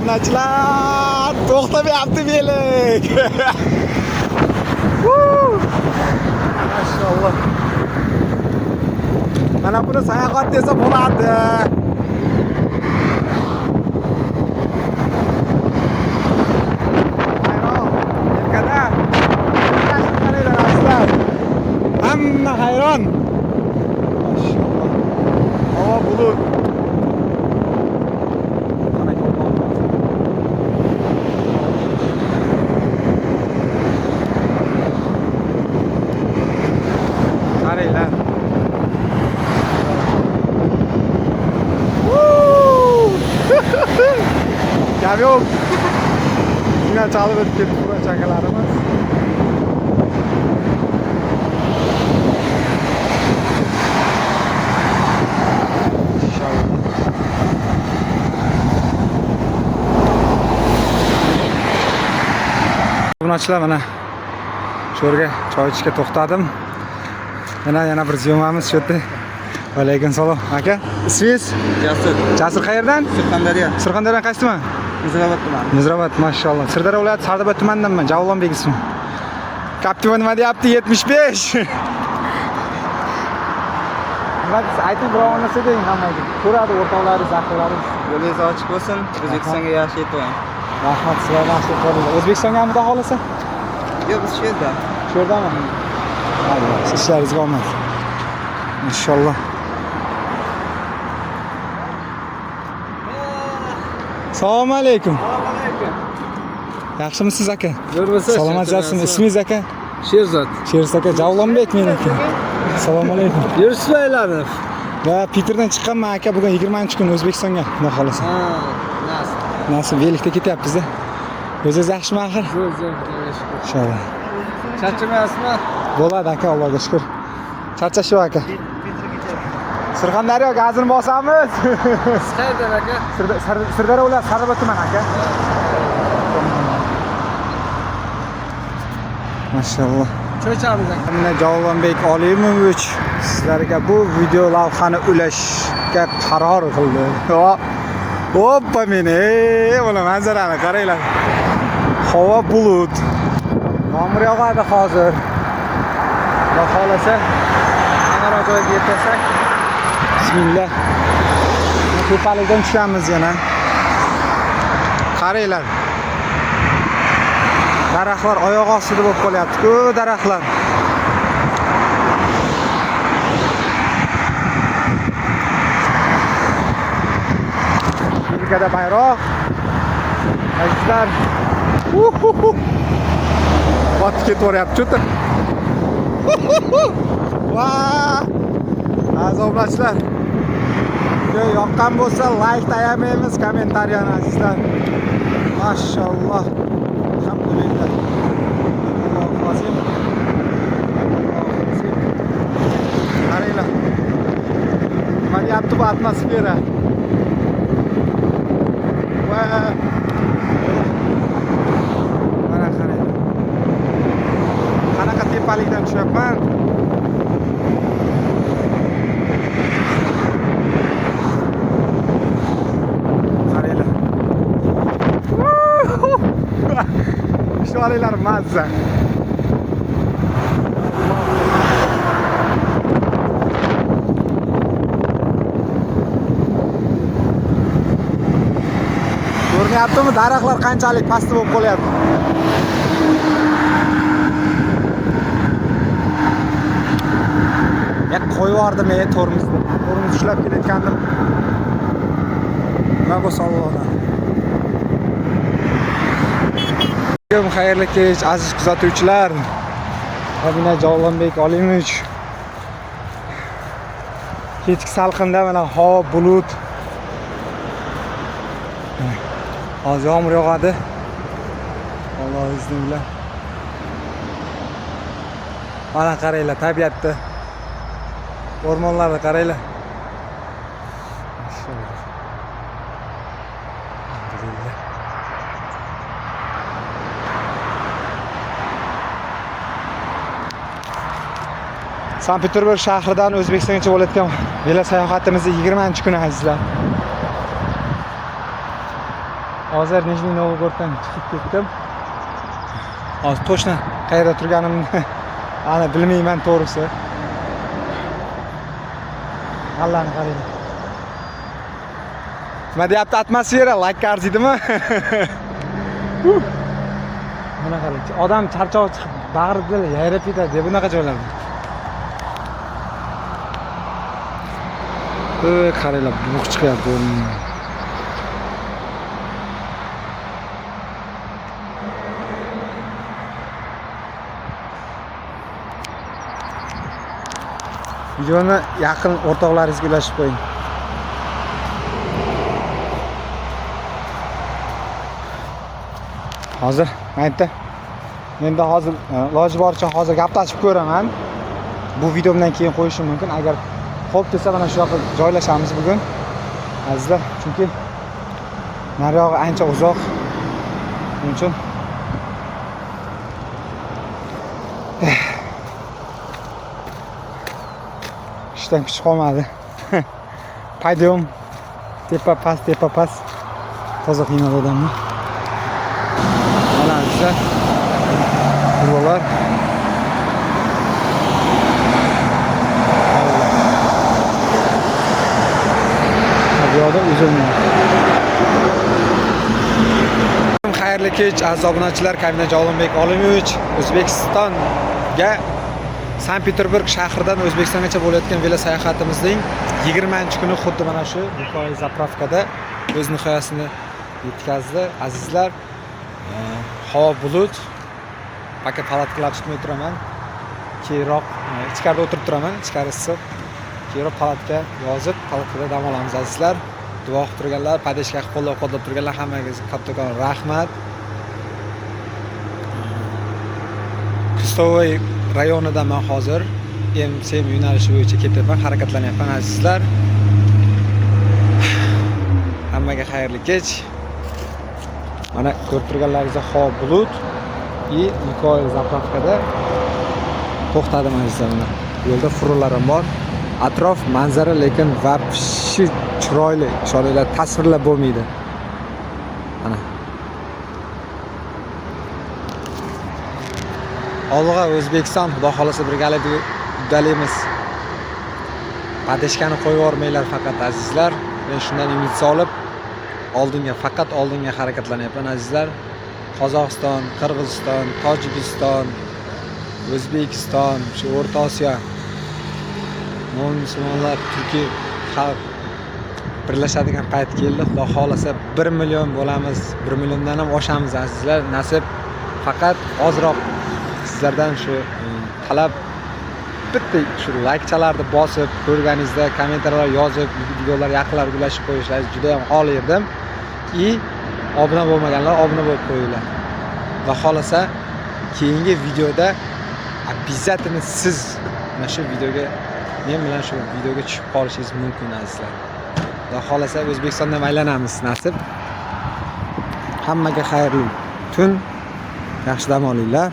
obunachilar, to'xtamayapti belik. Maşallah. Mana buni sayohat desa bo'ladi. Hamma hayron. Maşallah. Hava bulut. Qaranglar. Gap yo'q. Shunga chalib o'tib ketdi bu chakalarimiz. Obunachilar, mana shu yerga choy ichishga to'xtadim. Yana bir ziyomamiz shu yerda. Alaykum salom. Aka, ismingiz? Jasur. Jasur qayerdan? Surxondaryo. Surxondaryodan qaysi tuman? Muzrabot tumani. Muzrabot, maşallah. Sirdaryo viloyati Sardoba tumanidanman. Javlonbek ismim. Kaptiva nima deyapti? 75. Nima aytib birov narsa deng hammaga. Ko'radi o'rtoqlaringiz, aqllaringiz. Yo'lingiz ochiq bo'lsin. O'zbekistonga yaxshi yetib oling. Rahmat, sizlarga yaxshi qo'linglar. O'zbekistonga ham xudo xolasa? Yo'q, biz shu yerda. Shu yerdami? Ishlaringizga omad. Maşallah. Assalomu alaykum. Yaxshimisiz aka? Salomatsizmi? Ismingiz aka? Sherzod. Sherzod aka, Javlonbek meniki. Assalomu alaykum. Yurishlaylarni. Va Peterdan chiqqanman aka, bugun 20-kun O'zbekistonga, xudo xolasa. Nasib velikda ketyapmiz-da. O'zingiz yaxshimi axir? Inshaalloh. Charchamayapsizmi? Bo'ladi aka, Allohga shukr. Charchashuv aka. Surxondaryo gazini bosamiz. Qayerdan aka? Sirdaryo viloyati Sardoba tumani aka. Maşallah. Cho'chamiz aka. Mana Javlonbek Olimovich sizlarga bu video lavhani ulashga qaror qildi. Hoppa meni, mana manzarani qaranglar. Havo bulut. Yomg'ir yog'adi hozir. Xudo xolasa, yana joyga yetasak. Bismillah. Tepalikdan tushamiz yana. Qaranglar. Daraxtlar oyoq ostida bo'lib qolyapti-ku, daraxtlar. Yelkada bayroq. Azizlar. Botib ketaveryapti-ku. Va! Azoblachilar. Video yoqqan bo'lsa, like tayamaymiz, kommentariyani azizlar. Maşallah. Alhamdulillah. Allohu azim. Qaranglar. Nima deyapti bu atmosfera? Va! Mana qaranglar. Qanaqa tepalikdan tushyapman? Şualaylar mazza. Ko'rinyaptimi, daraxtlar qanchalik pastda bo'lib qolyapti. Qo'yib yubordim tormozni. Tormoz ushlab kelayotgandim. Nima bo'lsa Allohdan. Xayrli kech aziz kuzatuvchilar. Mana Javlonbek Olimovich. Kechki salqinda mana havo bulut. Hozir yomg'ir yog'adi. Alloh izni bilan. Mana qaranglar, tabiatda. O'rmonlarni qaranglar. Maşallah. Alhamdulillah. Sankt-Peterburg shahridan O'zbekistongacha bo'layotgan velo sayohatimizning 20-kuni azizlar. Hozir Nijniy Novgoroddan chiqib ketdim. Hozir точно qayerda turganimni ana bilmayman to'g'risi. Allahni qarang. Nima deyapti atmosfera? Like arziydimi? Mana qarang. Odam charchoq chiqib bag'rida yayrab ketadi deb bunaqa joylarda. Qaranglar, buq chiqyapti. Videoni yaqin o'rtoqlaringizga ulashib qo'ying. Hozir mayda. Endi hozir iloji boricha hozir gaplashib ko'raman. Bu videomdan keyin qo'yishim mumkin. Agar xo'p desa mana shu yoqqa joylashamiz bugun. Azizlar, chunki nariyog'i ancha uzoq. Shuning uchun ishdan kuch qolmadi. Paydom tepa pas. Toza qiynaldi odamni. Mana azizlar. Buralar. Yo'lda uzilmaydi. Xayrli kech aziz obunachilar, Kamina Olimбек Olimovich O'zbekistonga Sankt-Peterburg shahridan O'zbekistongacha bo'layotgan velo sayohatimizning 20-kuni xuddi mana shu Nikoy zapravkada o'z nihoyasini yetkazdi. Azizlar, havo bulut. Paket palatkalar tutmay turaman. Keyinroq ichkarida o'tirib turaman, ichkari issiq. Keyinroq palatga yozib, palatkada dam olamiz azizlar. Duo qilib turganlar, padeshka qo'llab-quvvatlab turganlar hammangizga kattakon rahmat. Kustovoy rayonida men hozir M7 yo'nalishi bo'yicha ketyapman, harakatlanyapman azizlar. Hammaga xayrli kech. Mana ko'rib turganlaringizga havo bulut. Nikoy zapravkada to'xtadim azizlar. Mana yo'lda furularim bor. Atrof manzara lekin vapshi chiroyli, ishoninglar, tasvirlab bo'lmaydi. Mana. Olg'a O'zbekiston, xudo xolasa birgalikda uddalaymiz. Padeshkani qo'yib yormanglar faqat azizlar. Men shundan umid solib faqat oldinga harakatlanyapman azizlar. Qozog'iston, Qirg'iziston, Tojikiston, O'zbekiston, shu O'rta Osiyo musulmonlar, Turkiya xalq birlashadigan payt keldi. Xudo xolasa 1 million bo'lamiz, 1 milliondan ham oshamiz azizlar. Nasib faqat ozroq sizlardan shu talab bitta shu like-chalarni bosib, ko'rganingizda kommentariylar yozib, videolar yaqinlarga ulashib qo'yishlaringiz juda ham xoli edim. Obuna bo'lmaganlar obuna bo'lib qo'yinglar. Va xolasa keyingi videoda обязательно siz mana shu videoga men bilan shu videoga tushib qolishingiz mumkin azizlar. Va xolasa O'zbekistonda aylanamiz nasib. Hammaga xayrli tun, yaxshi dam olinglar.